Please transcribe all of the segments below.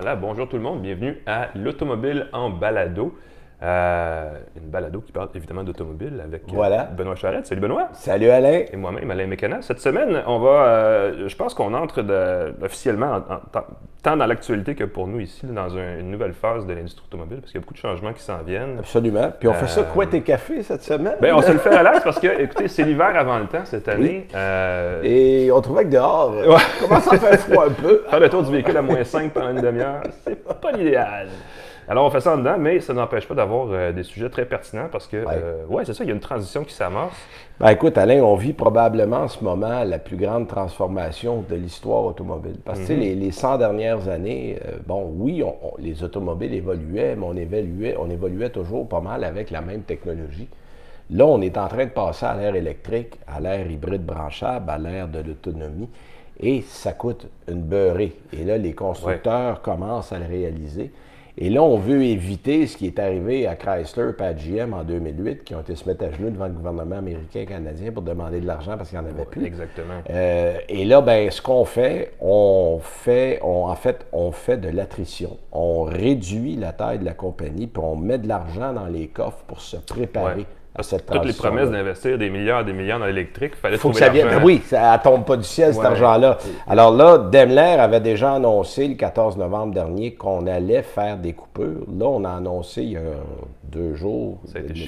Voilà, bonjour tout le monde, bienvenue à l'Automobile en balado. Une balado qui parle évidemment d'automobile avec Voilà. Benoît Charette. Salut Benoît! Salut Alain. Et moi-même, Alain Mécana. Cette semaine, je pense qu'on entre officiellement, tant dans l'actualité que pour nous ici, dans une nouvelle phase de l'industrie automobile, parce qu'il y a beaucoup de changements qui s'en viennent. Absolument. Puis on fait ça quoi tes cafés cette semaine? Ben, on se le fait à l'as parce que, écoutez, c'est l'hiver avant le temps cette année. Et on trouvait que dehors, commence à faire froid un peu. Faire le tour du véhicule à -5 pendant une demi-heure, c'est pas l'idéal. Alors, on fait ça en dedans, mais ça n'empêche pas d'avoir des sujets très pertinents parce que, ouais, c'est ça, il y a une transition qui s'amorce. Ben écoute, Alain, on vit probablement en ce moment la plus grande transformation de l'histoire automobile. Parce que tu sais, les 100 dernières années, bon, oui, les automobiles évoluaient, mais on évoluait toujours pas mal avec la même technologie. Là, on est en train de passer à l'ère électrique, à l'ère hybride branchable, à l'ère de l'autonomie, et ça coûte une beurrée. Et là, les constructeurs commencent à le réaliser. Et là, on veut éviter ce qui est arrivé à Chrysler et à GM en 2008, qui ont été se mettre à genoux devant le gouvernement américain et canadien pour demander de l'argent parce qu'il n'y en avait plus. Exactement. Et là, ben, ce qu'on fait, on fait de l'attrition. On réduit la taille de la compagnie, puis on met de l'argent dans les coffres pour se préparer. Parce que toutes les promesses d'investir des milliards dans l'électrique, il fallait faut trouver que ça vienne. l'argent. Oui, ça ne tombe pas du ciel, cet argent-là. Alors là, Daimler avait déjà annoncé le 14 novembre dernier qu'on allait faire des coupures. Là, on a annoncé il y a 2 jours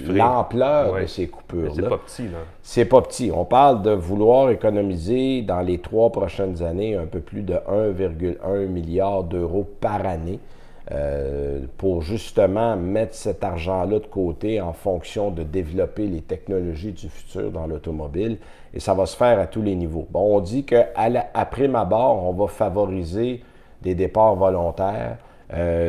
l'ampleur de ces coupures-là. C'est pas petit, là. C'est pas petit. On parle de vouloir économiser dans les 3 prochaines années un peu plus de 1,1 milliard d'euros par année. Pour justement mettre cet argent-là de côté en fonction de développer les technologies du futur dans l'automobile. Et ça va se faire à tous les niveaux. Bon, on dit qu'à prime abord, on va favoriser des départs volontaires,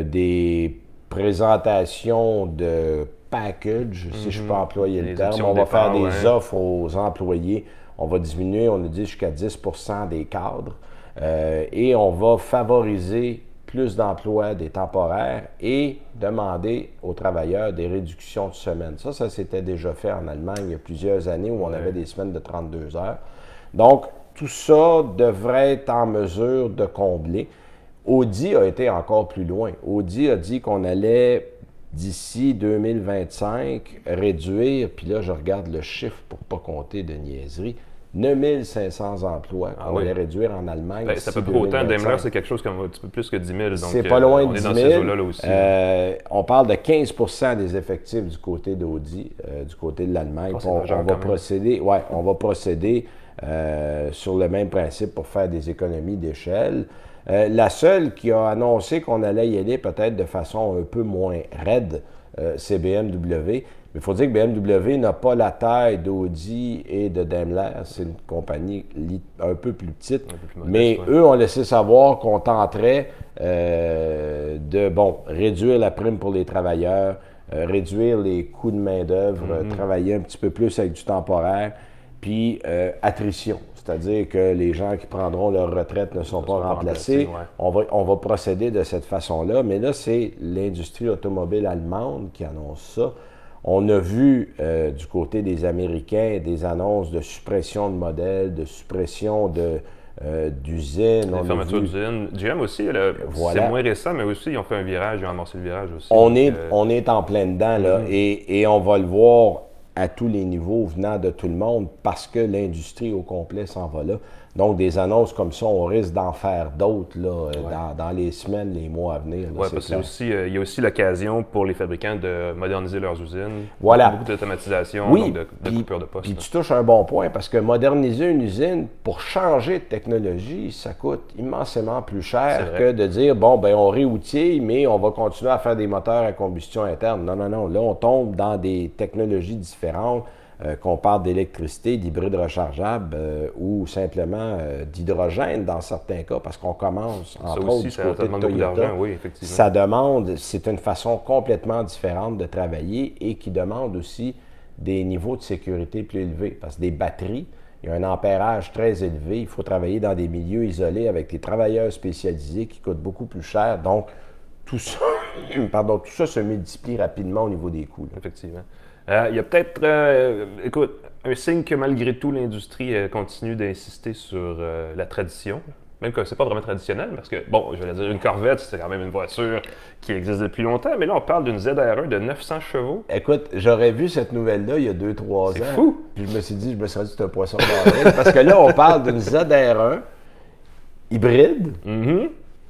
des présentations de package, si je peux employer le terme. On va faire des offres aux employés. On va diminuer, on a dit, jusqu'à 10% des cadres. Et on va favoriser plus d'emplois des temporaires et demander aux travailleurs des réductions de semaines. Ça s'était déjà fait en Allemagne il y a plusieurs années où on avait des semaines de 32 heures. Donc, tout ça devrait être en mesure de combler. Audi a été encore plus loin. Audi a dit qu'on allait, d'ici 2025, réduire, puis là, je regarde le chiffre pour ne pas compter de niaiseries, 9500 emplois qu'on allait réduire en Allemagne. Ben, ça peut pas autant. Daimler, c'est quelque chose comme un petit peu plus que 10 000. C'est pas loin de 10 000. On est dans ces eaux-là aussi. On parle de 15% des effectifs du côté d'Audi, du côté de l'Allemagne. On va procéder sur le même principe pour faire des économies d'échelle. La seule qui a annoncé qu'on allait y aller peut-être de façon un peu moins raide, c'est BMW. Mais il faut dire que BMW n'a pas la taille d'Audi et de Daimler. C'est une compagnie un peu plus petite. Mais eux ont laissé savoir qu'on tenterait de réduire la prime pour les travailleurs, réduire les coûts de main-d'œuvre, travailler un petit peu plus avec du temporaire, puis attrition. C'est-à-dire que les gens qui prendront leur retraite ne sont pas remplacés. On va procéder de cette façon-là. Mais là, c'est l'industrie automobile allemande qui annonce ça. On a vu du côté des Américains des annonces de suppression de modèles, de suppression d'usines. Des fermetures d'usines. GM aussi, c'est moins récent, mais aussi ils ont fait un virage, ils ont amorcé le virage aussi. On est en plein dedans, là, et on va le voir à tous les niveaux venant de tout le monde parce que l'industrie au complet s'en va là. Donc, des annonces comme ça, on risque d'en faire d'autres dans les semaines, les mois à venir. Oui, parce qu'il y a aussi l'occasion pour les fabricants de moderniser leurs usines. Voilà. Beaucoup d'automatisation, donc de coupure de poste. Puis tu touches un bon point parce que moderniser une usine, pour changer de technologie, ça coûte immensément plus cher que de dire, bon, ben on réoutille, mais on va continuer à faire des moteurs à combustion interne. Non. Là, on tombe dans des technologies différentes. Qu'on parle d'électricité, d'hybride rechargeable ou simplement d'hydrogène dans certains cas, parce qu'on commence, entre autres, du côté de Toyota. Oui, effectivement. Ça demande, c'est une façon complètement différente de travailler et qui demande aussi des niveaux de sécurité plus élevés. Parce que des batteries, il y a un ampérage très élevé, il faut travailler dans des milieux isolés avec des travailleurs spécialisés qui coûtent beaucoup plus cher. Donc, tout ça, tout ça se multiplie rapidement au niveau des coûts. Là. Effectivement. Il y a peut-être, écoute, un signe que malgré tout, l'industrie continue d'insister sur la tradition. même que c'est pas vraiment traditionnel, parce que, bon, je vais dire, une Corvette, c'est quand même une voiture qui existe depuis longtemps, mais là, on parle d'une ZR1 de 900 chevaux. Écoute, j'aurais vu cette nouvelle-là il y a 2-3 ans. C'est fou! Puis je me suis dit, je me serais dit, c'est un poisson d'avril. Parce que là, on parle d'une ZR1 hybride,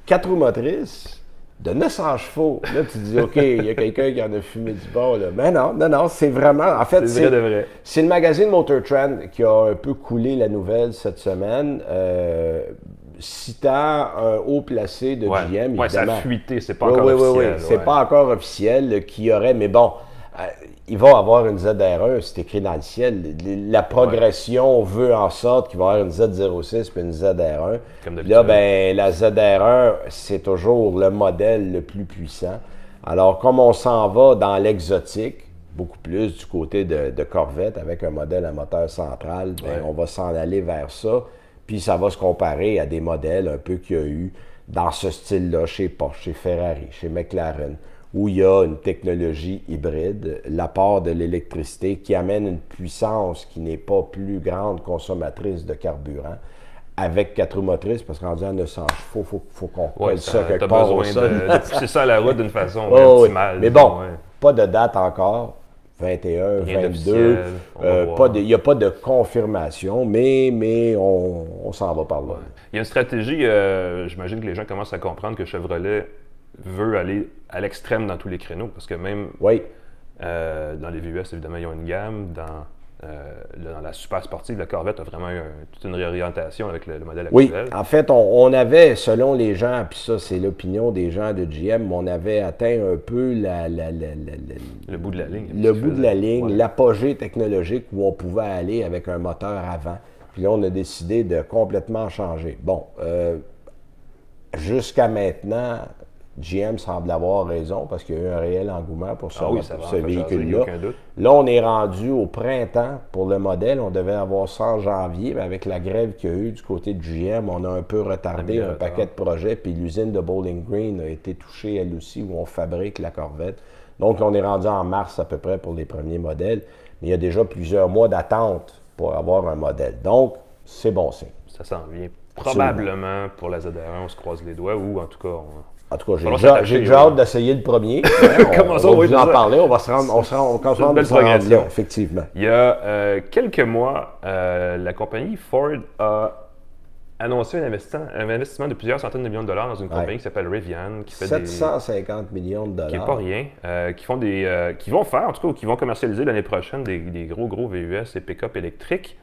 4 roues motrices, de 900 chevaux. Là, tu te dis, OK, il y a quelqu'un qui en a fumé du bon, là. Mais non, c'est vraiment... En fait, C'est vrai de vrai. c'est le magazine Motor Trend qui a un peu coulé la nouvelle cette semaine, citant un haut placé de GM, évidemment. Ouais, ça a fuité, c'est pas encore officiel. Oui. C'est pas encore officiel qu'il y aurait, mais bon, il va avoir une ZR1, c'est écrit dans le ciel. La progression veut en sorte qu'il va y avoir une Z06 puis une ZR1. Comme Puis là, ben, la ZR1, c'est toujours le modèle le plus puissant. Alors, comme on s'en va dans l'exotique, beaucoup plus du côté de Corvette avec un modèle à moteur central, ben, on va s'en aller vers ça. Puis ça va se comparer à des modèles un peu qu'il y a eu dans ce style-là chez Porsche, chez Ferrari, chez McLaren, où il y a une technologie hybride, l'apport de l'électricité qui amène une puissance qui n'est pas plus grande consommatrice de carburant, avec 4 roues motrices, parce qu'en disant 900 chevaux, il faut qu'on colle ça quelque part au sol. De pousser ça à la route d'une façon optimale. Mais bon, pas de date encore. 21, Rien 22. Il n'y a pas de confirmation, mais on s'en va par là. Il y a une stratégie, j'imagine que les gens commencent à comprendre que Chevrolet veut aller à l'extrême dans tous les créneaux, parce que même dans les VUS, évidemment, ils ont une gamme. Dans la super sportive, la Corvette a vraiment eu toute une réorientation avec le modèle actuel. Oui, en fait, on avait, selon les gens, puis ça, c'est l'opinion des gens de GM, on avait atteint un peu le bout de la ligne. Le bout de la ligne, l'apogée technologique où on pouvait aller avec un moteur avant. Puis là, on a décidé de complètement changer. Bon, jusqu'à maintenant, GM semble avoir raison parce qu'il y a eu un réel engouement pour ce véhicule-là. Là, on est rendu au printemps pour le modèle. On devait avoir ça en janvier, mais avec la grève qu'il y a eu du côté de GM, on a un peu retardé un paquet de projets. Puis l'usine de Bowling Green a été touchée, elle aussi, où on fabrique la Corvette. Donc, on est rendu en mars à peu près pour les premiers modèles. Mais il y a déjà plusieurs mois d'attente pour avoir un modèle. Donc, c'est bon signe. Ça s'en vient. Probablement pour la ZR1, on se croise les doigts, ou en tout cas... En tout cas, j'ai déjà hâte d'essayer le premier. On va vous en parler. On va se rendre, on se rendre là, effectivement. Il y a quelques mois, la compagnie Ford a annoncé un investissement de plusieurs centaines de millions de dollars dans une compagnie qui s'appelle Rivian. Qui fait 750 millions de dollars. Qui n'est pas rien. Qui vont faire, en tout cas, qui vont commercialiser l'année prochaine des gros VUS et pick-up électriques.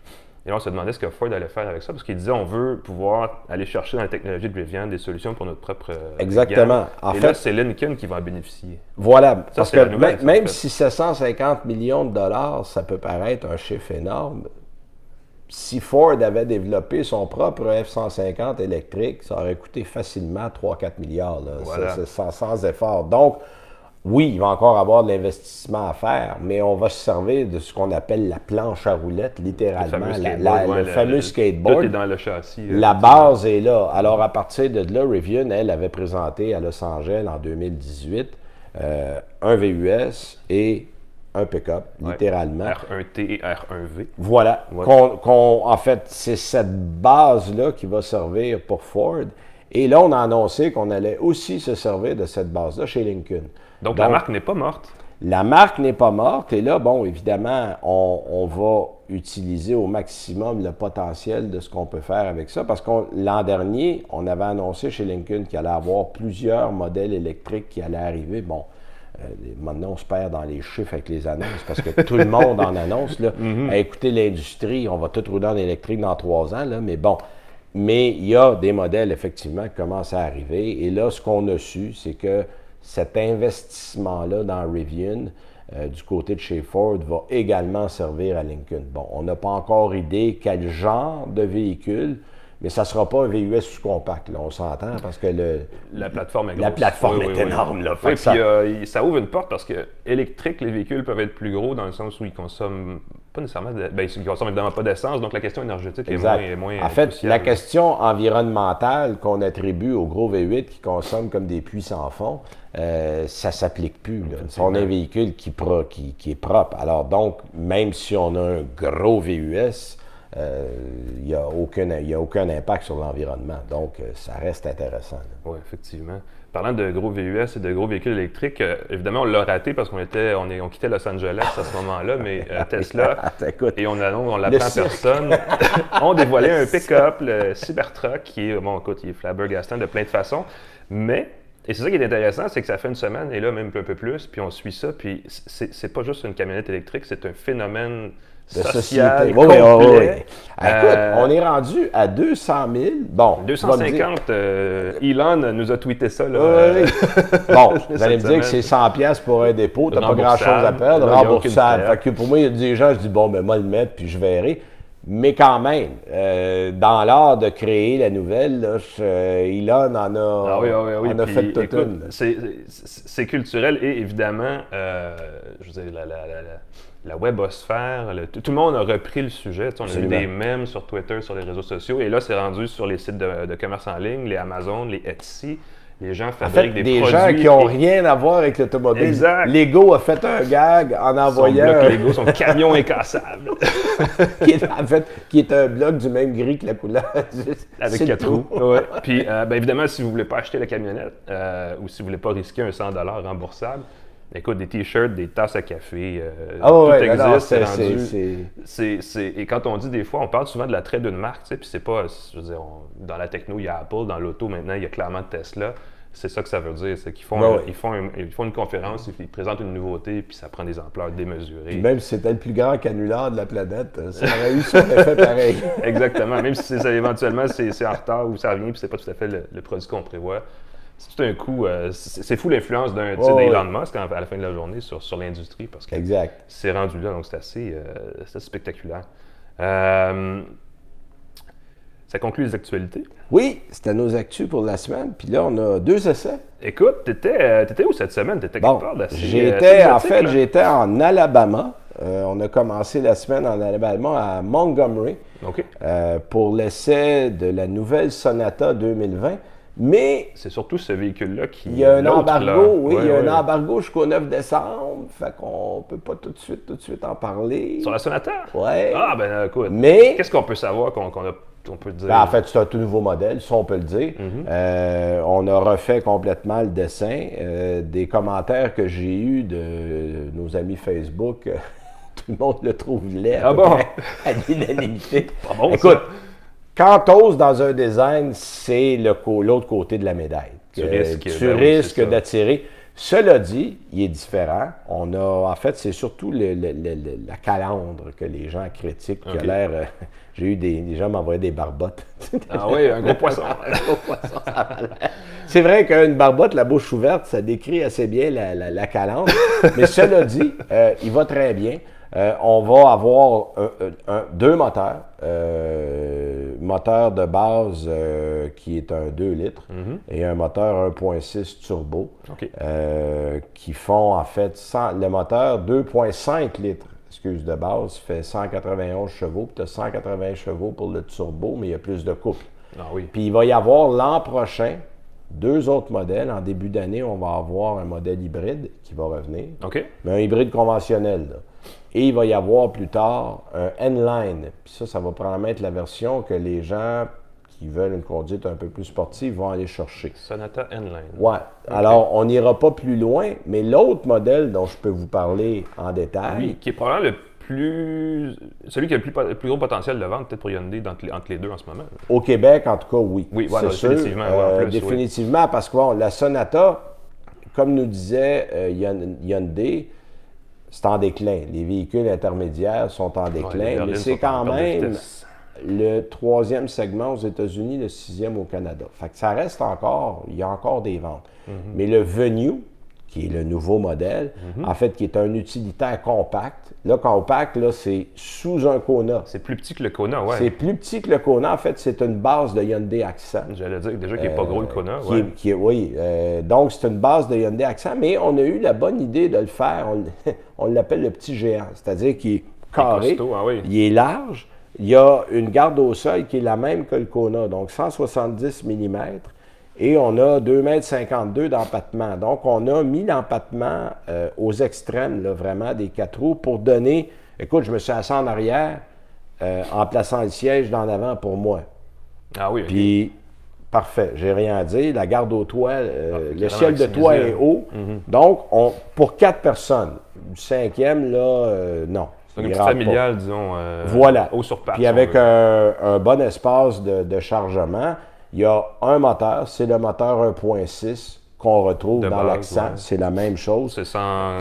Et là, on se demandait ce que Ford allait faire avec ça, parce qu'il disait on veut pouvoir aller chercher dans la technologie de Rivian des solutions pour notre propre Exactement. Et là, c'est Lincoln qui va en bénéficier. Voilà. Ça, parce que même si 750 millions de dollars, ça peut paraître un chiffre énorme, si Ford avait développé son propre F-150 électrique, ça aurait coûté facilement 3-4 milliards, là, voilà. sans effort. Donc, oui, il va encore avoir de l'investissement à faire, mais on va se servir de ce qu'on appelle la planche à roulettes, littéralement, le fameux skateboard. Tout est dans le châssis. La base est là. Alors, à partir de là, Rivian, elle, avait présenté à Los Angeles en 2018 un VUS et un pick-up, littéralement. R1T et R1V. Voilà. En fait, c'est cette base-là qui va servir pour Ford. Et là, on a annoncé qu'on allait aussi se servir de cette base-là chez Lincoln. Donc, la marque n'est pas morte. La marque n'est pas morte. Et là, bon, évidemment, on va utiliser au maximum le potentiel de ce qu'on peut faire avec ça. Parce que l'an dernier, on avait annoncé chez Lincoln qu'il allait avoir plusieurs modèles électriques qui allaient arriver. Bon, maintenant, on se perd dans les chiffres avec les annonces parce que tout le monde en annonce. Là. Écoutez, l'industrie, on va tout rouler en électrique dans 3 ans. Là, mais bon, il y a des modèles, effectivement, qui commencent à arriver. Et là, ce qu'on a su, c'est que cet investissement-là dans Rivian, du côté de chez Ford, va également servir à Lincoln. Bon, on n'a pas encore idée quel genre de véhicule, mais ça ne sera pas un VUS sous-compact, là, on s'entend, parce que la plateforme est grosse. La plateforme est énorme. Là, puis ça ouvre une porte parce que électrique, les véhicules peuvent être plus gros dans le sens où ils consomment pas nécessairement, ils consomment évidemment pas d'essence, donc la question énergétique est moins en fait, cruciale. La question environnementale qu'on attribue aux gros V8 qui consomment comme des puits sans fond, ça s'applique plus. On a un véhicule qui est propre. Alors donc, même si on a un gros VUS, il n'y a aucun impact sur l'environnement. Donc, ça reste intéressant. Oui, effectivement. Parlant de gros VUS et de gros véhicules électriques, évidemment, on l'a raté parce qu'on quittait Los Angeles à ce moment-là, mais Tesla, et on l'apprend à personne, ont dévoilé un pick-up, le Cybertruck, qui est, bon, écoute, il est flabbergastant de plein de façons, mais, et c'est ça qui est intéressant, c'est que ça fait une semaine, et là, même un peu plus, puis on suit ça, puis c'est pas juste une camionnette électrique, c'est un phénomène de social société. complet. Oui. Écoute, on est rendu à 200 000. Bon, 250, Elon nous a tweeté ça. Là, bon, vous allez me dire que c'est 100$ pour un dépôt, tu n'as pas grand-chose à perdre, remboursable. Fait que pour moi, il y a des gens, je dis, bon, ben moi, le mettre, puis je verrai. Mais quand même, dans l'art de créer la nouvelle, là, Elon en a fait toute une. C'est culturel et évidemment, je veux dire, la webosphère, tout le monde a repris le sujet. On a eu des mèmes sur Twitter, sur les réseaux sociaux, et là, c'est rendu sur les sites de commerce en ligne, les Amazon, les Etsy. Les gens fabriquent des produits. Des gens qui n'ont rien à voir avec l'automobile. Exact. Lego a fait un gag en envoyant... Lego, son camion incassable. qui est un bloc du même gris que la couleur. Avec 4 roues. Ouais. Puis, évidemment, si vous ne voulez pas acheter la camionnette ou si vous ne voulez pas risquer un 100$ remboursable, écoute, des t-shirts, des tasses à café, tout existe, c'est rendu. Et quand on dit des fois, on parle souvent de l'attrait d'une marque, tu sais, puis c'est pas, je veux dire, dans la techno, il y a Apple, dans l'auto, maintenant, il y a clairement Tesla. C'est ça que ça veut dire, c'est qu'ils font, ils font une conférence, ils présentent une nouveauté, puis ça prend des ampleurs démesurées. Puis même si c'était le plus grand canular de la planète, ça aurait eu son effet pareil. Exactement, même si éventuellement c'est en retard ou ça revient, puis c'est pas tout à fait le produit qu'on prévoit. C'est tout un coup, c'est fou l'influence d'Elon Musk à la fin de la journée sur l'industrie, parce que c'est rendu là, donc c'est assez spectaculaire. Ça conclut les actualités? Oui, c'était nos actus pour la semaine, puis là, on a 2 essais. Écoute, t'étais où cette semaine? T'étais quelque part d'assez j'étais en Alabama. On a commencé la semaine en Alabama à Montgomery pour l'essai de la nouvelle Sonata 2020. Mais c'est surtout ce véhicule-là qui... Il y a un embargo, il y a un embargo jusqu'au 9 décembre, fait qu'on ne peut pas tout de suite en parler. Sur la Sonata? Oui. Ah, ben écoute, mais qu'est-ce qu'on peut savoir qu'on peut dire? Ben, en fait, c'est un tout nouveau modèle, ça on peut le dire. On a refait complètement le dessin. Des commentaires que j'ai eus de nos amis Facebook, tout le monde le trouve laid à l'unanimité. Pas bon, écoute, quand tu oses dans un design, c'est l'autre côté de la médaille. Tu risques d'attirer. Cela dit, il est différent. En fait, c'est surtout la calandre que les gens critiquent, qui a l'air... j'ai eu des gens m'envoyaient des barbottes. Ah oui, un gros poisson. C'est vrai qu'une barbotte, la bouche ouverte, ça décrit assez bien la calandre. Mais cela dit, il va très bien. On va avoir 2 moteurs. Moteur de base qui est un 2 litres et un moteur 1.6 turbo qui font en fait le moteur 2.5 litres, de base, fait 191 chevaux, puis tu as 180 chevaux pour le turbo, mais il y a plus de couple. Ah oui. Puis il va y avoir l'an prochain 2 autres modèles. En début d'année, on va avoir un modèle hybride qui va revenir, mais un hybride conventionnel, là. Et il va y avoir plus tard un N-Line. Puis ça va probablement être la version que les gens qui veulent une conduite un peu plus sportive vont aller chercher. Sonata N-Line. Oui. Alors, on n'ira pas plus loin, mais l'autre modèle dont je peux vous parler en détail... Oui, qui est probablement celui qui a le plus gros potentiel de vente, peut-être pour Hyundai, entre les deux en ce moment. Au Québec, en tout cas, oui. Oui, voilà, définitivement. Définitivement, parce que bon, la Sonata, comme nous disait Hyundai, c'est en déclin. Les véhicules intermédiaires sont en déclin, mais c'est quand même le 3e segment aux États-Unis, le 6e au Canada. Fait que ça reste encore, il y a encore des ventes. Mais le Venue, qui est le nouveau modèle, en fait, qui est un utilitaire compact. Là, compact, là, c'est sous un Kona. C'est plus petit que le Kona, oui. C'est plus petit que le Kona. En fait, c'est une base de Hyundai Accent. J'allais dire déjà qu'il n'est pas gros, le Kona. Oui. Donc, c'est une base de Hyundai Accent, mais on a eu la bonne idée de le faire. On l'appelle le petit géant, c'est-à-dire qu'il est carré, il est large. Il y a une garde au sol qui est la même que le Kona, donc 170 mm. Et on a 2,52 m d'empattement. Donc, on a mis l'empattement aux extrêmes, là, vraiment, des 4 roues pour donner... Écoute, je me suis assis en arrière. en plaçant le siège d'en avant pour moi. Ah oui, Puis, parfait, j'ai rien à dire. La garde au toit, le ciel de toit est haut. Donc, pour 4 personnes, du 5e, là, non. C'est une petite familiale, disons, voilà. haut sur pattes. Puis avec un bon espace de chargement, il y a un moteur, c'est le moteur 1.6 qu'on retrouve dans l'Accent. C'est la même chose. C'est 121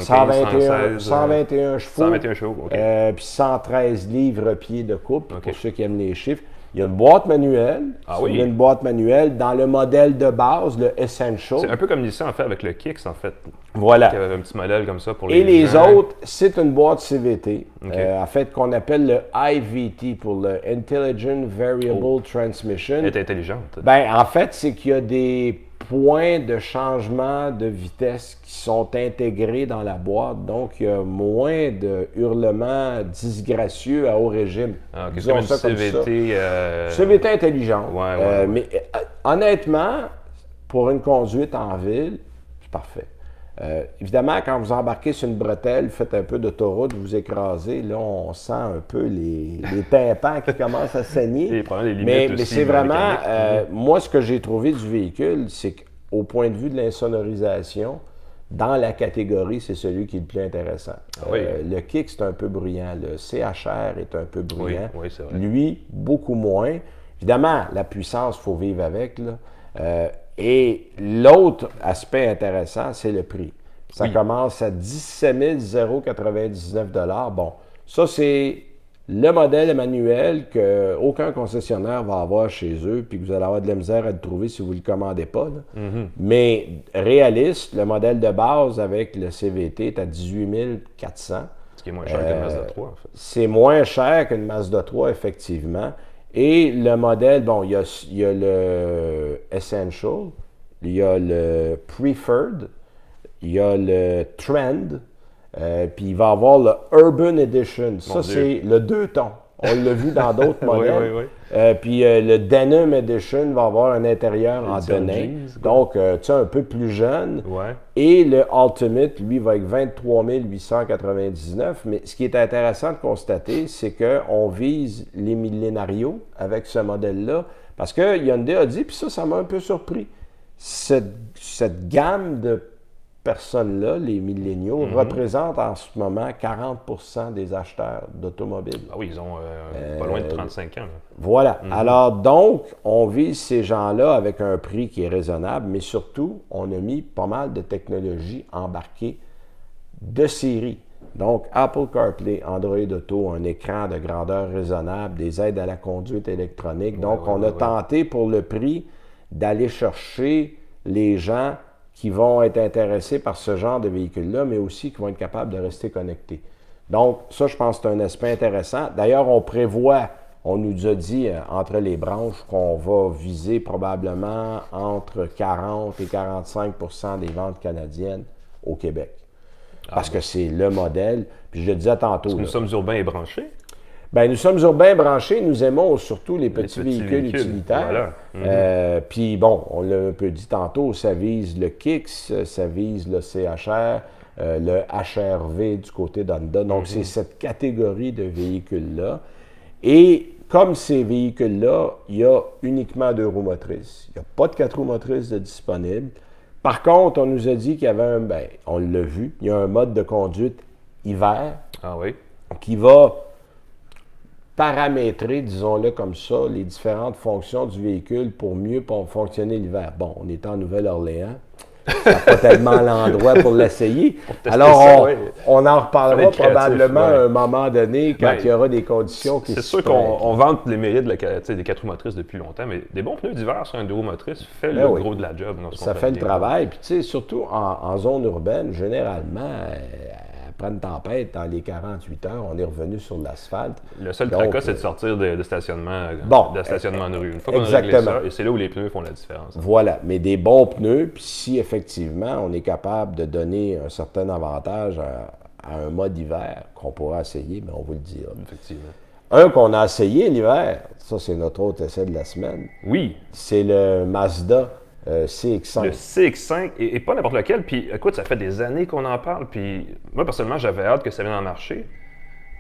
chevaux. 121 chevaux, OK. Puis 113 livres-pieds de couple, pour ceux qui aiment les chiffres. Il y a une boîte manuelle. Il y a une boîte manuelle dans le modèle de base, le Essential. C'est un peu comme Nissan, en fait, avec le Kicks, en fait. Voilà. Il y avait un petit modèle comme ça pour les gens. Et les gens. autres, c'est une boîte CVT, en fait, qu'on appelle le IVT, pour le Intelligent Variable Transmission. Elle est intelligente. Ben, en fait, c'est qu'il y a des points de changement de vitesse qui sont intégrés dans la boîte. Donc, il y a moins de hurlements disgracieux à haut régime. Ah, okay. Disons ça comme CVT, ça. CVT intelligent. Ouais. Mais honnêtement, pour une conduite en ville, c'est parfait. Évidemment, quand vous embarquez sur une bretelle, faites un peu d'autoroute, vous écrasez, là, on sent un peu les tympans qui commencent à saigner. Mais c'est vraiment, moi, ce que j'ai trouvé du véhicule, c'est qu'au point de vue de l'insonorisation, dans la catégorie, c'est celui qui est le plus intéressant. Le Kick, c'est un peu bruyant. Le CHR est un peu bruyant. Oui, c'est vrai. Lui, beaucoup moins. Évidemment, la puissance, il faut vivre avec, là. Et l'autre aspect intéressant, c'est le prix. Ça commence à 17 099 $. Bon, ça, c'est le modèle manuel qu'aucun concessionnaire va avoir chez eux, puis que vous allez avoir de la misère à le trouver si vous ne le commandez pas. Mais réaliste, le modèle de base avec le CVT est à 18 400 $. Ce qui est moins cher qu'une Mazda 3, en fait. C'est moins cher qu'une Mazda 3, effectivement. Et le modèle, bon, il y a le Essential, il y a le Preferred, il y a le Trend, puis il va y avoir le Urban Edition. Ça, c'est le 2 tons. On l'a vu dans d'autres modèles. Puis le Denim Edition va avoir un intérieur en denim. Donc, tu sais, un peu plus jeune. Et le Ultimate, lui, va avec 23 899. Mais ce qui est intéressant de constater, c'est qu'on vise les millénarios avec ce modèle-là. Parce que Hyundai a dit, puis ça m'a un peu surpris, cette gamme de personnes-là, les milléniaux, représentent en ce moment 40% des acheteurs d'automobiles. Ah oui, ils ont pas loin de 35 ans. Là. Voilà. Alors donc, on vise ces gens-là avec un prix qui est raisonnable, mais surtout, on a mis pas mal de technologies embarquées de série. Donc, Apple CarPlay, Android Auto, un écran de grandeur raisonnable, des aides à la conduite électronique. Donc, on a tenté pour le prix d'aller chercher les gens qui vont être intéressés par ce genre de véhicule-là, mais aussi qui vont être capables de rester connectés. Donc, ça, je pense que c'est un aspect intéressant. D'ailleurs, on nous a dit entre les branches qu'on va viser probablement entre 40 et 45 % des ventes canadiennes au Québec. Parce que c'est le modèle. Puis je le disais tantôt. Parce que nous sommes urbains et branchés. Bien, nous sommes urbains branchés, nous aimons surtout les petits véhicules utilitaires. Voilà. Puis bon, on l'a un peu dit tantôt, ça vise le Kicks, ça vise le CHR, le HRV du côté d'Honda. Donc, c'est cette catégorie de véhicules-là. Et comme ces véhicules-là, il y a uniquement 2 roues motrices. Il n'y a pas de 4 roues motrices de disponibles. Par contre, on nous a dit qu'il y avait on l'a vu, il y a un mode de conduite hiver qui va paramétrer, disons-le comme ça, les différentes fonctions du véhicule pour mieux fonctionner l'hiver. Bon, on est en Nouvelle-Orléans. C'est pas tellement l'endroit pour l'essayer. Alors, on en reparlera probablement à un moment donné quand il y aura des conditions qui c'est sûr qu'on vante les mérites des 4 roues motrices depuis longtemps, mais des bons pneus d'hiver sur un 2 roues motrices fait le gros de la job. Ça fait le travail. Puis, tu sais, surtout en zone urbaine, généralement, après une tempête, dans les 48 heures, on est revenu sur l'asphalte. Le seul tracas, c'est de sortir de stationnement, de rue. Une fois qu'on a réglé ça, et c'est là où les pneus font la différence. Voilà, mais des bons pneus, puis si effectivement on est capable de donner un certain avantage à un mode hiver qu'on pourra essayer, mais on vous le dira. Effectivement. Un qu'on a essayé l'hiver, ça c'est notre autre essai de la semaine. Oui. C'est le Mazda CX-5. Le CX-5, et pas n'importe lequel. Puis écoute, ça fait des années qu'on en parle. Puis moi, personnellement, j'avais hâte que ça vienne en marché.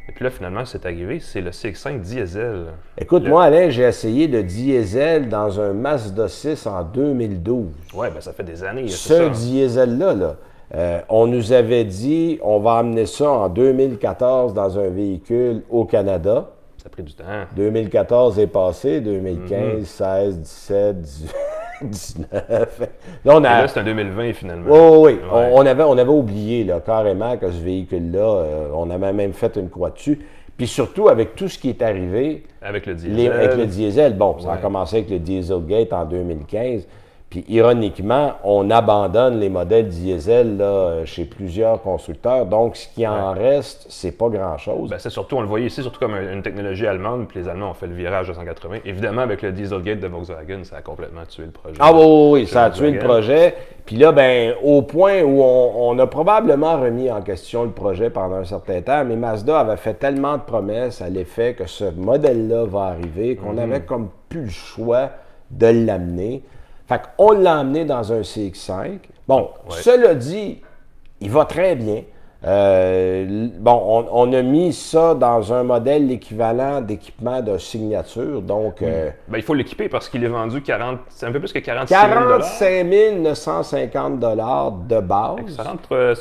Et puis là, finalement, c'est arrivé, c'est le CX-5 diesel. Écoute, moi, Alain, j'ai essayé le diesel dans un Mazda 6 en 2012. Ouais, ben ça fait des années. Ce diesel-là, on nous avait dit, on va amener ça en 2014 dans un véhicule au Canada. Ça a pris du temps. 2014 est passé, 2015, 16, 17, 18, 19. Là, c'est un 2020 finalement. Oui, oui. Ouais. On avait oublié là, carrément que ce véhicule-là, on avait même fait une croix dessus. Puis surtout, avec tout ce qui est arrivé. Avec le diesel. Avec le diesel. Bon, ça a commencé avec le Dieselgate en 2015. Puis ironiquement, on abandonne les modèles diesel là, chez plusieurs constructeurs. Donc, ce qui en reste, c'est pas grand-chose. Ben, c'est surtout, on le voyait ici, surtout comme une technologie allemande, puis les Allemands ont fait le virage de 180. Évidemment, avec le Dieselgate de Volkswagen, ça a complètement tué le projet. Ah oui, ça a tué le projet. Puis là, ben, au point où on a probablement remis en question le projet pendant un certain temps, mais Mazda avait fait tellement de promesses à l'effet que ce modèle-là va arriver qu'on avait comme plus le choix de l'amener. Fait qu'on l'a emmené dans un CX-5. Bon, cela dit, il va très bien. On a mis ça dans un modèle équivalent d'équipement de signature. Donc, ben, il faut l'équiper parce qu'il est vendu c'est un peu plus que 45 950 $ de base.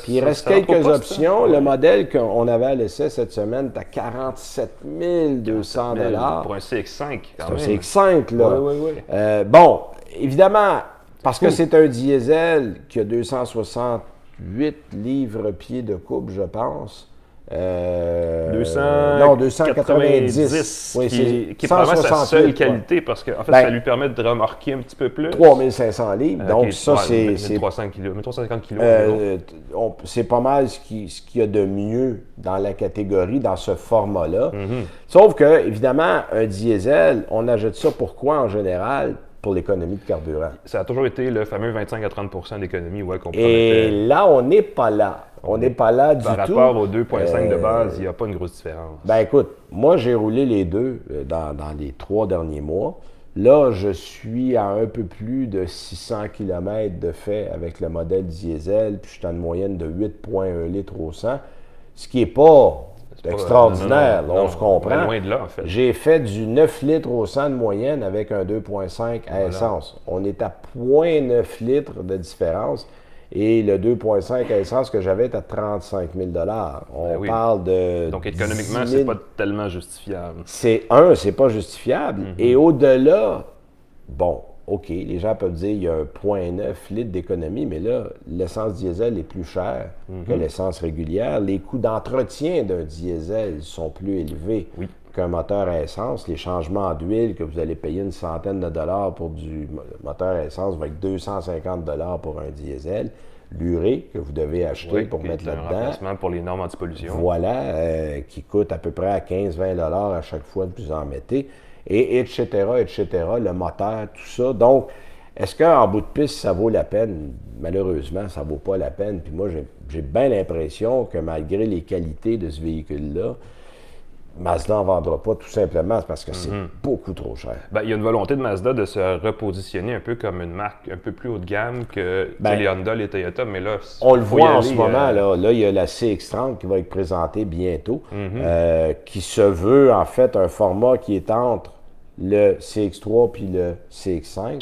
Puis il reste quelques options. Le modèle qu'on avait à l'essai cette semaine est à 47 200 $ pour un CX-5. C'est un CX-5, là. Oui. Bon, évidemment, parce que c'est un diesel qui a 268 livres-pieds de coupe, je pense. 290. Oui, qui est probablement sa seule qualité parce que en fait, ça lui permet de remorquer un petit peu plus. 3500 livres. Donc, ça, c'est. 1300 kg, 1350 kg. C'est pas mal ce qu'il y a de mieux dans la catégorie, dans ce format-là. Sauf que, évidemment, un diesel, on achète ça pourquoi en général? Pour l'économie de carburant. Ça a toujours été le fameux 25 à 30 d'économie qu'on promettait. Et là, on n'est pas là. On n'est pas là du tout. Par rapport aux 2,5 de base, il n'y a pas une grosse différence. Ben écoute, moi, j'ai roulé les deux dans les 3 derniers mois. Là, je suis à un peu plus de 600 km de fait avec le modèle diesel, puis je suis à une moyenne de 8,1 litres au 100, ce qui n'est pas extraordinaire, on se comprend. Loin de là, en fait. J'ai fait du 9 litres au 100 de moyenne avec un 2,5 à essence. On est à 0,9 litres de différence. Et le 2,5 à essence que j'avais est à 35 000 $. On parle de. Donc, économiquement, c'est pas tellement justifiable. C'est pas justifiable. Et au-delà, bon, OK, les gens peuvent dire qu'il y a un 0,9 litres d'économie, mais là, l'essence diesel est plus chère que l'essence régulière. Les coûts d'entretien d'un diesel sont plus élevés qu'un moteur à essence. Les changements d'huile que vous allez payer une centaine de dollars pour du moteur à essence va être 250 $ pour un diesel. L'urée que vous devez acheter pour mettre là-dedans. Un remplacement pour les normes anti-pollution. Voilà, qui coûte à peu près à 15-20 $ à chaque fois que vous en mettez. Et etc., le moteur, tout ça. Donc, est-ce qu'en bout de piste, ça vaut la peine? Malheureusement, ça ne vaut pas la peine. Puis moi, j'ai bien l'impression que malgré les qualités de ce véhicule-là, Mazda n'en vendra pas tout simplement parce que c'est beaucoup trop cher. Ben, il y a une volonté de Mazda de se repositionner un peu comme une marque un peu plus haut de gamme que les Honda, les Toyota, mais là... On le voit en ce moment, là, il y a la CX-30 qui va être présentée bientôt, qui se veut en fait un format qui est entre le CX3 puis le CX5.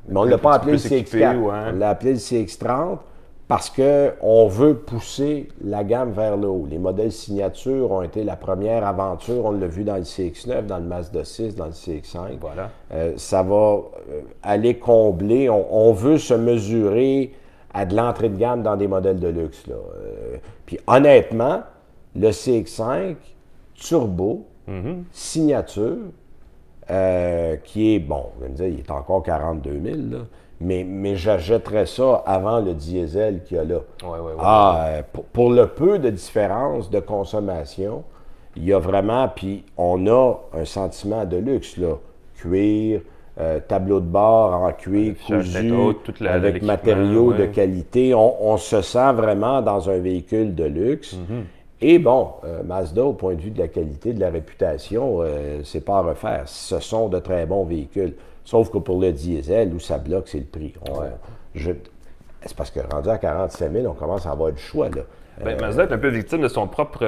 Mais on ne l'a pas appelé le CX4, on l'a appelé le CX30. Parce qu'on veut pousser la gamme vers le haut. Les modèles signature ont été la première aventure. On l'a vu dans le CX-9, dans le Mazda 6, dans le CX-5. Voilà. Ça va aller combler. On veut se mesurer à de l'entrée de gamme dans des modèles de luxe. Là. Puis honnêtement, le CX-5 turbo, signature, qui est, bon, vous allez me dire, il est encore 42 000, là. Mais j'achèterais ça avant le diesel qu'il y a là. Pour le peu de différence de consommation, il y a vraiment, puis on a un sentiment de luxe, là. Cuir, tableau de bord en cuir cousu, avec matériaux de qualité. On se sent vraiment dans un véhicule de luxe. Et bon, Mazda, au point de vue de la qualité, de la réputation, c'est pas à refaire. Ce sont de très bons véhicules. Sauf que pour le diesel, où ça bloque, c'est le prix. C'est parce que rendu à 47 000, on commence à avoir du choix. Là. Mazda est un peu victime de sa propre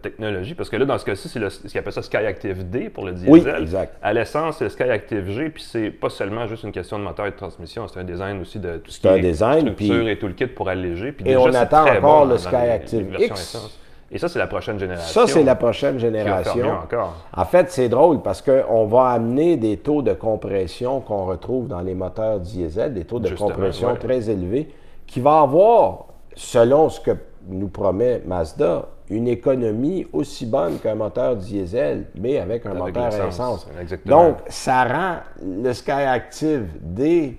technologie, parce que là, dans ce cas-ci, c'est ce qu'ils appellent ça Skyactiv D pour le diesel. Oui, exact. À l'essence, c'est le Skyactiv G, puis c'est pas seulement juste une question de moteur et de transmission, c'est un design aussi de tout ce qui est structure et tout le kit pour alléger. Puis et déjà, on attend encore le Skyactiv X. Essence. Et ça, c'est la prochaine génération. Ça, c'est la prochaine génération. Encore. En fait, c'est drôle parce qu'on va amener des taux de compression qu'on retrouve dans les moteurs diesel, des taux de compression très élevés, qui va avoir, selon ce que nous promet Mazda, une économie aussi bonne qu'un moteur diesel, mais avec un moteur essence. Donc, ça rend le Skyactiv D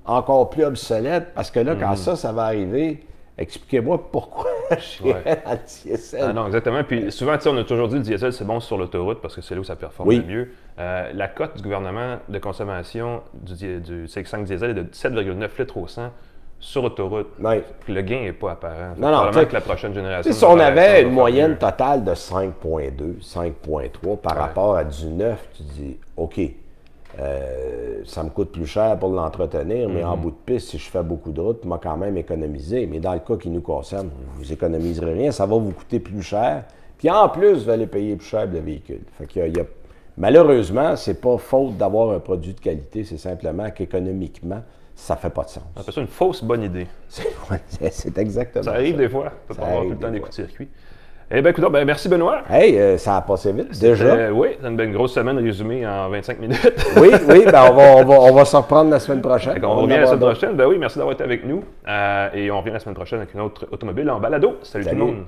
encore plus obsolète parce que là, quand ça va arriver, expliquez-moi pourquoi j'irais dans le diesel. Ah non, exactement. Puis souvent, on a toujours dit que le diesel, c'est bon sur l'autoroute parce que c'est là où ça performe le mieux. La cote du gouvernement de consommation du CX-5 diesel est de 7,9 litres au 100 sur autoroute. Oui. Le gain n'est pas apparent. Probablement que la prochaine génération... Si on avait une moyenne totale de 5,2, 5,3 par rapport à du 9, tu dis, OK, ça me coûte plus cher pour l'entretenir, mais en bout de piste, si je fais beaucoup de route, je vais quand même économiser. Mais dans le cas qui nous concerne, vous économiserez rien, ça va vous coûter plus cher. Puis en plus, vous allez payer plus cher le véhicule. Fait qu'il y a, malheureusement, c'est pas faute d'avoir un produit de qualité, c'est simplement qu'économiquement, ça ne fait pas de sens. On appelle ça une fausse bonne idée. C'est exactement ça. Ça arrive des fois. On peut pas avoir tout le temps des coups de circuit. Eh bien, écoute, merci Benoît. Hey, ça a passé vite, déjà. Oui, c'est une grosse semaine résumée en 25 minutes. oui, ben on va s'en reprendre la semaine prochaine. On revient la semaine prochaine. Ben oui, merci d'avoir été avec nous. Et on revient la semaine prochaine avec une autre automobile en balado. Salut tout le monde.